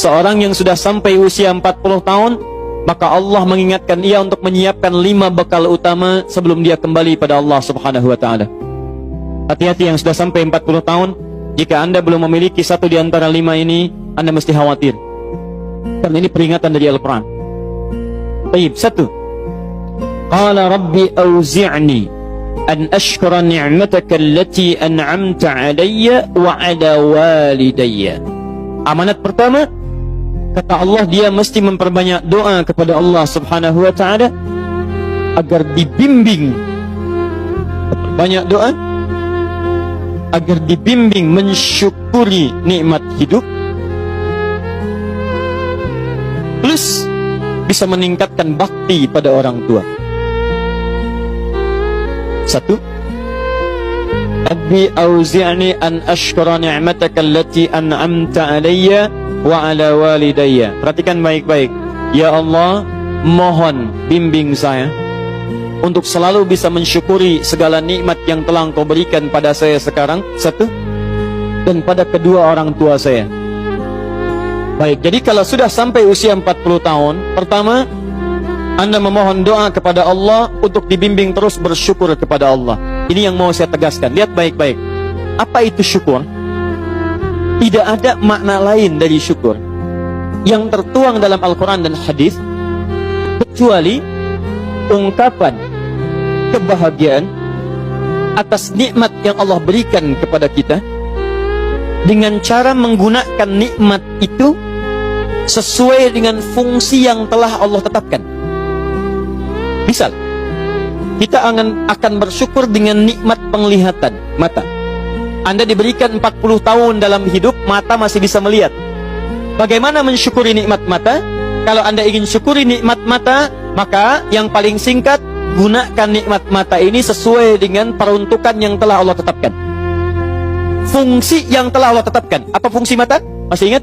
seorang yang sudah sampai usia 40 tahun, maka Allah mengingatkan ia untuk menyiapkan 5 bekal utama sebelum dia kembali pada Allah Subhanahu wa taala. Hati-hati yang sudah sampai 40 tahun, jika Anda belum memiliki satu di antara 5 ini, Anda mesti khawatir. Karena ini peringatan dari Al-Quran. Baik, 1. Qala rabbi auzi'ni an ashkura ni'mataka allati an'amta 'alayya wa 'ala walidayya. Amanat pertama, kata Allah, dia mesti memperbanyak doa kepada Allah Subhanahu wa taala agar dibimbing. Banyak doa agar dibimbing mensyukuri nikmat hidup, plus bisa meningkatkan bakti pada orang tua. 1. Rabbi auzi'ni an ashkura ni'mataka allati an'amta 'alayya wa 'ala walidayya. Perhatikan baik-baik. Ya Allah, mohon bimbing saya untuk selalu bisa mensyukuri segala nikmat yang telah Engkau berikan pada saya sekarang, 1, dan pada kedua orang tua saya. Baik, jadi kalau sudah sampai usia 40 tahun, pertama, Anda memohon doa kepada Allah untuk dibimbing terus bersyukur kepada Allah. Ini yang mau saya tegaskan. Lihat baik-baik. Apa itu syukur? Tidak ada makna lain dari syukur yang tertuang dalam Al-Quran dan hadis kecuali ungkapan kebahagiaan atas nikmat yang Allah berikan kepada kita dengan cara menggunakan nikmat itu sesuai dengan fungsi yang telah Allah tetapkan. Misal, kita akan bersyukur dengan nikmat penglihatan mata. Anda diberikan 40 tahun dalam hidup, mata masih bisa melihat. Bagaimana mensyukuri nikmat mata? Kalau Anda ingin syukuri nikmat mata, maka yang paling singkat, gunakan nikmat mata ini sesuai dengan peruntukan yang telah Allah tetapkan. Fungsi yang telah Allah tetapkan. Apa fungsi mata? Masih ingat?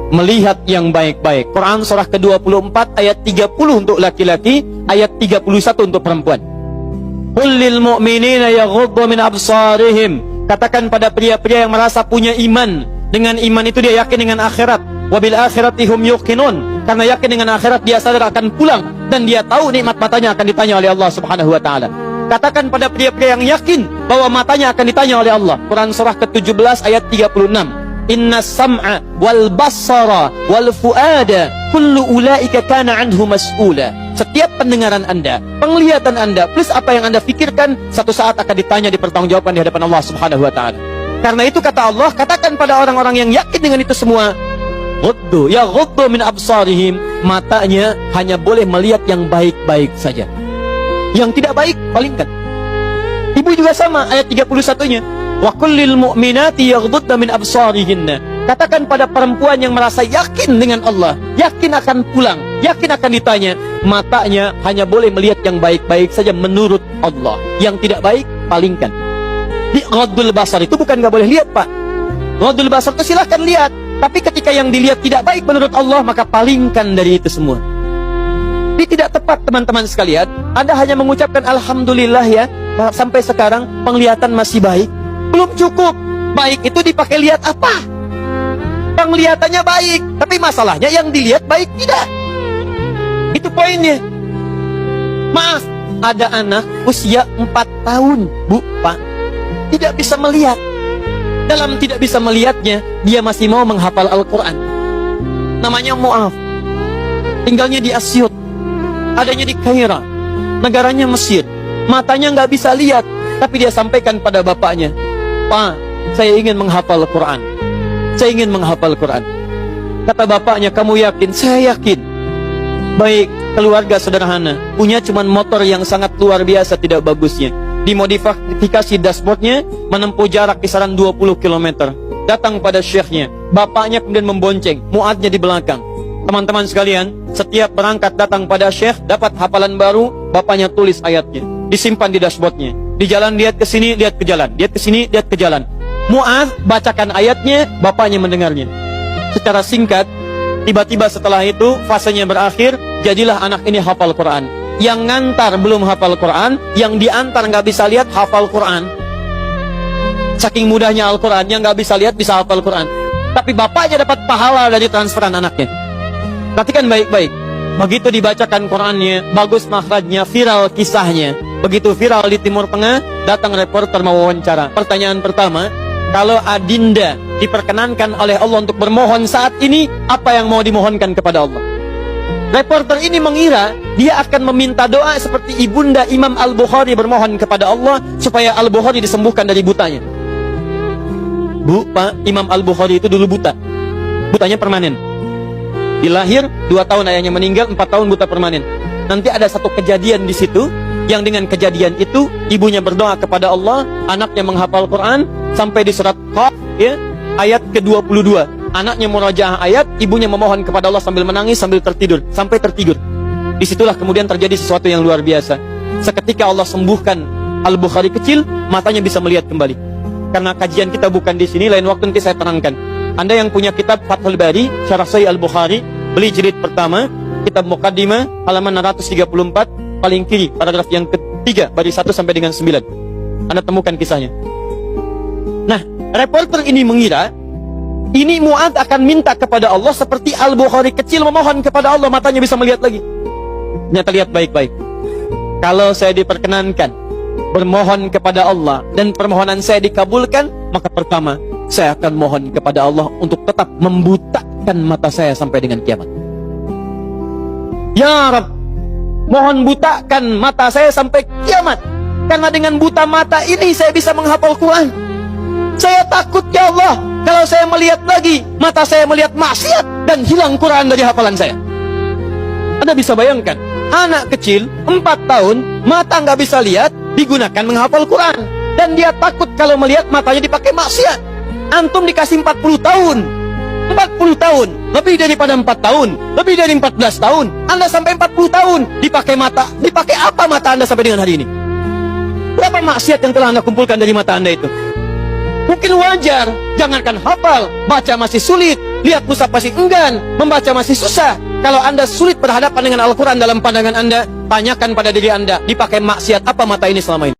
Melihat yang baik-baik. Quran surah ke-24 ayat 30 untuk laki-laki, ayat 31 untuk perempuan. Qul lil mu'minina yaghuddu min absarihim. Katakan pada pria-pria yang merasa punya iman. Dengan iman itu dia yakin dengan akhirat. Wabil akhirati hum yuqinun. Karena yakin dengan akhirat dia sadar akan pulang dan dia tahu nikmat matanya akan ditanya oleh Allah Subhanahu wa taala. Katakan pada pria-pria yang yakin bahwa matanya akan ditanya oleh Allah. Quran surah ke-17 ayat 36. Inna sam'a wal basara wal fuada kullu ulaika kana anhu mas'ula. Setiap pendengaran Anda, penglihatan Anda, plus apa yang Anda fikirkan, satu saat akan ditanya, dipertanggungjawabkan di hadapan Allah Subhanahu wa taala. Karena itu kata Allah, katakan pada orang-orang yang yakin dengan itu semua, ghuddu min absarihim, matanya hanya boleh melihat yang baik-baik saja. Yang tidak baik, palingkan. Ibu juga sama, ayat 31-nya. Wa kullil mu'minati yaghdudna min absarihinna. Katakan pada perempuan yang merasa yakin dengan Allah, yakin akan pulang, yakin akan ditanya, matanya hanya boleh melihat yang baik-baik saja menurut Allah. Yang tidak baik, palingkan. Di ghaddul basar itu bukan gak boleh lihat, Pak. Ghaddul basar itu silahkan lihat, tapi ketika yang dilihat tidak baik menurut Allah, maka palingkan dari itu semua. Ini tidak tepat, teman-teman sekalian. Anda hanya mengucapkan alhamdulillah ya, sampai sekarang penglihatan masih baik. Belum cukup. Baik itu dipakai lihat apa? Penglihatannya baik, tapi masalahnya yang dilihat baik tidak. Itu poinnya. Maaf, ada anak usia 4 tahun, Bu, Pak, tidak bisa melihat. Dalam tidak bisa melihatnya, dia masih mau menghafal Al-Quran. Namanya Mu'af. Tinggalnya di Asyut, adanya di Kaira, negaranya Mesir. Matanya nggak bisa lihat, tapi dia sampaikan pada bapaknya, Pak, saya ingin menghafal Quran. Saya ingin menghafal Quran. Kata bapaknya, kamu yakin? Saya yakin. Baik, keluarga sederhana, punya cuman motor yang sangat luar biasa tidak bagusnya. Dimodifikasi dashboardnya, menempuh jarak kisaran 20 km. Datang pada syekhnya, bapaknya kemudian membonceng, muadnya di belakang. Teman-teman sekalian, setiap berangkat datang pada syekh, dapat hafalan baru, bapaknya tulis ayatnya, disimpan di dashboardnya. Di jalan lihat ke sini, lihat ke jalan, lihat ke sini, lihat ke jalan. Mu'adz bacakan ayatnya, bapaknya mendengarnya. Secara singkat, tiba-tiba setelah itu fasenya berakhir, jadilah anak ini hafal Quran. Yang ngantar belum hafal Quran, yang diantar nggak bisa lihat hafal Quran. Saking mudahnya Al-Quran, yang nggak bisa lihat bisa hafal Quran. tapi bapaknya dapat pahala dari transferan anaknya. Perhatikan baik-baik. Begitu dibacakan Qurannya, bagus makhrajnya, viral kisahnya. Begitu viral di Timur Tengah, datang reporter mau wawancara. Pertanyaan pertama, kalau adinda diperkenankan oleh Allah untuk bermohon saat ini, apa yang mau dimohonkan kepada Allah? Reporter ini mengira dia akan meminta doa seperti ibunda Imam Al-Bukhari bermohon kepada Allah supaya Al-Bukhari disembuhkan dari butanya. Bu, Pak, Imam Al-Bukhari itu dulu buta. Butanya permanen. Dilahir 2 tahun ayahnya meninggal, 4 tahun buta permanen. Nanti ada satu kejadian di situ, yang dengan kejadian itu ibunya berdoa kepada Allah, anaknya menghafal Quran sampai di surat Qaf, ya, ayat ke-22. Anaknya murojaah ayat, ibunya memohon kepada Allah sambil menangis, sambil tertidur, sampai tertidur. Disitulah kemudian terjadi sesuatu yang luar biasa. Seketika Allah sembuhkan Al-Bukhari kecil, matanya bisa melihat kembali. Karena kajian kita bukan di sini, lain waktu nanti saya terangkan. Anda yang punya kitab Fathul Bari, Syarah Sahih Al-Bukhari, beli jilid pertama, kitab Muqaddimah, halaman 634, paling kiri, paragraf yang ketiga, baris 1 sampai dengan 9. Anda temukan kisahnya. Nah, reporter ini mengira, ini Mu'adz akan minta kepada Allah seperti Al-Bukhari kecil memohon kepada Allah, matanya bisa melihat lagi. Ternyata lihat baik-baik. Kalau saya diperkenankan bermohon kepada Allah dan permohonan saya dikabulkan, maka pertama, saya akan mohon kepada Allah untuk tetap membutakan mata saya sampai dengan kiamat. Ya Rabb, mohon butakan mata saya sampai kiamat. Karena dengan buta mata ini saya bisa menghafal Quran. Saya takut ya Allah, kalau saya melihat lagi, mata saya melihat maksiat dan hilang Quran dari hafalan saya. Anda bisa bayangkan, anak kecil 4 tahun, mata nggak bisa lihat, digunakan menghafal Quran. Dan dia takut kalau melihat matanya dipakai maksiat. Antum dikasih 40 tahun, 40 tahun, lebih daripada 4 tahun, lebih dari 14 tahun, Anda sampai 40 tahun, dipakai mata, dipakai apa mata Anda sampai dengan hari ini? Berapa maksiat yang telah Anda kumpulkan dari mata Anda itu? Mungkin wajar, jangankan hafal, baca masih sulit, lihat mushaf masih enggan, membaca masih susah. Kalau Anda sulit berhadapan dengan Al-Quran dalam pandangan Anda, tanyakan pada diri Anda, dipakai maksiat apa mata ini selama ini?